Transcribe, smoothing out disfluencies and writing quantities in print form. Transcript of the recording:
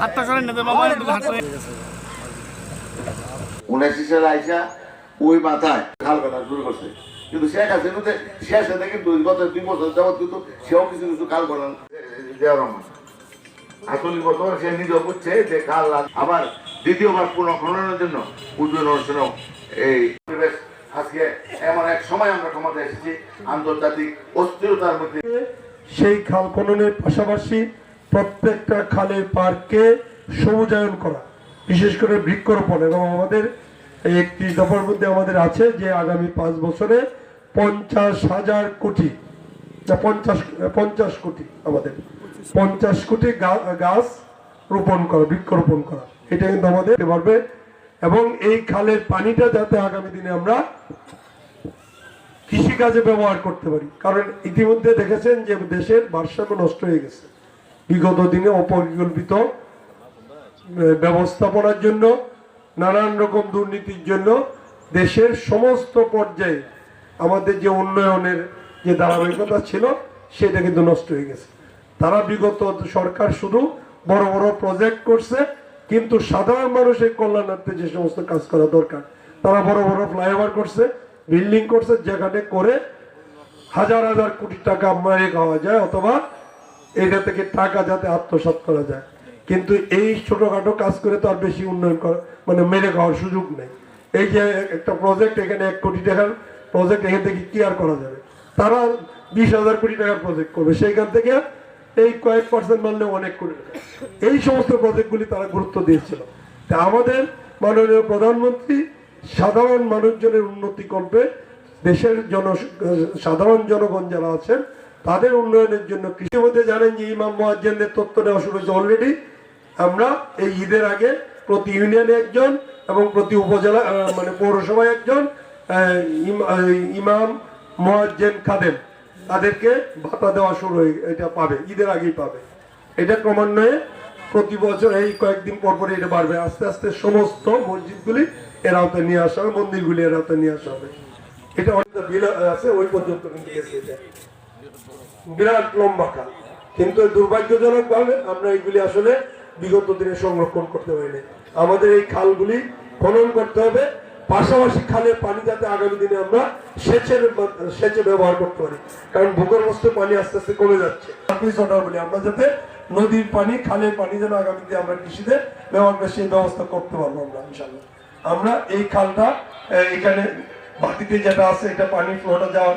হাতটা সরেন না, মোবাইল একটু হাত 79 সালে আইসা ওই মাথায় খাল কাটা শুরু করছে, কিন্তু শেখ হাসিনা শেষ হতে কিন্তু গত 2 বছর যাবত কিন্তু সেও কিছু কিছু খাল করেন জিয়া রহমান আসলে বর্তমানে সে নিজেও বুঝছে যে খাল আবার দ্বিতীয়বার পুনঃখননের জন্য উদ্বোধন অনুষ্ঠানও এই পরিবেশ। আজকে এমন এক সময় আমরা ক্ষমতায় এসেছি আন্তর্জাতিক অস্থিরতার মধ্যে, সেই খাল খননের পাশাপাশি প্রত্যেকটা খালের পার্কে সবুজায়ন করা, বিশেষ করে বৃক্ষরোপণ। এবং আমাদের এই 31 দফার মধ্যে আমাদের আছে যে আগামী 5 বছরে 50,000 কোটি, 50 কোটি, আমাদের 50 কোটি গাছ রোপণ করা, বৃক্ষরোপণ করা, এটা কিন্তু আমাদের পারবে। এবং এই খালের পানিটা যাতে আগামী দিনে আমরা কৃষিকাজে ব্যবহার করতে পারি, কারণ ইতিমধ্যে দেখেছেন যে দেশের ভারসাম্য নষ্ট হয়ে গেছে বিগত দিনে অপরিকল্পিত ব্যবস্থাপনার জন্য, নানান রকম দুর্নীতির জন্য দেশের সমস্ত পর্যায়ে আমাদের যে উন্নয়নের যে ধারাবাহিকতা ছিল সেটা কিন্তু নষ্ট হয়ে গেছে। তারা বিগত সরকার শুধু বড় বড় প্রজেক্ট করছে, কিন্তু সাধারণ মানুষের কল্যাণার্থে যে সমস্ত কাজ করা দরকার, তারা বড় বড় ফ্লাইওভার করছে, বিল্ডিং করছে, যেখানে করে হাজার হাজার কোটি টাকা মেরে খাওয়া যায়, অথবা এটা থেকে টাকা যাতে আত্মসাৎ করা যায়। কিন্তু এই ছোটখাটো কাজ করে তো আর বেশি উন্নয়ন করা মানে মেরে খাওয়ার সুযোগ নেই। এই যে একটা প্রজেক্ট, এখানে 1 কোটি টাকার প্রজেক্ট, এখান থেকে কি আর করা যাবে? তারা 20,000 কোটি টাকার প্রজেক্ট করবে, সেইখান থেকে এই কয়েক % মানলে অনেক কোটি টাকা। এই সমস্ত প্রজেক্টগুলি তারা গুরুত্ব দিয়েছিল। তা আমাদের মাননীয় প্রধানমন্ত্রী সাধারণ মানুষজনের উন্নতি করবে, দেশের সাধারণ জনগণ যারা আছেন তাদের উন্নয়নের জন্য। কৃষির মধ্যে জানেন যে ইমাম মুয়াজ্জিনদের তথ্য নেওয়া শুরু হয়েছে অলরেডি। আমরা এই ঈদের আগে প্রতি ইউনিয়নে একজন এবং প্রতি উপজেলা মানে পৌরসভায় একজন ইমাম মুয়াজ্জিন খাদেম, তাদেরকে ভাতা দেওয়া শুরু হয়ে এটা পাবে, ঈদের আগেই পাবে। এটা ক্রমান্বয়ে প্রতি বছর এই কয়েকদিন পর পরে এটা বাড়বে। আস্তে আস্তে সমস্ত মসজিদগুলি এর আওতায় নিয়ে আসা হবে, মন্দিরগুলি এর আওতায় নিয়ে আসা হবে। এটা অনেক বিল আছে, ওই পর্যন্ত কিন্তু গেছে, এটা বিরাট লম্বা কাল। কিন্তু দুর্ভাগ্যজনক ভাবে আমরা এইগুলি আসলে বিগত দিনে সংরক্ষণ করতে পারিনি। আমাদের এই খালগুলি খনন করতে হবে, পাশাপাশি খালের পানি যাতে আগামী দিনে আমরা সেচে ব্যবহার করতে পারি, কারণ ভূগর্ভস্থ পানি আস্তে আস্তে কমে যাচ্ছে। আমরা যাতে নদীর পানি, খালের পানি যেন আগামী দিনে আমরা কৃষিতে ব্যবহার করে সেই ব্যবস্থা করতে পারবো আমরা ইনশাআল্লাহ। আমরা এই খালটা এখানে বাতিতে যেটা আছে, এটা পানি ফ্লোটা যাওয়ার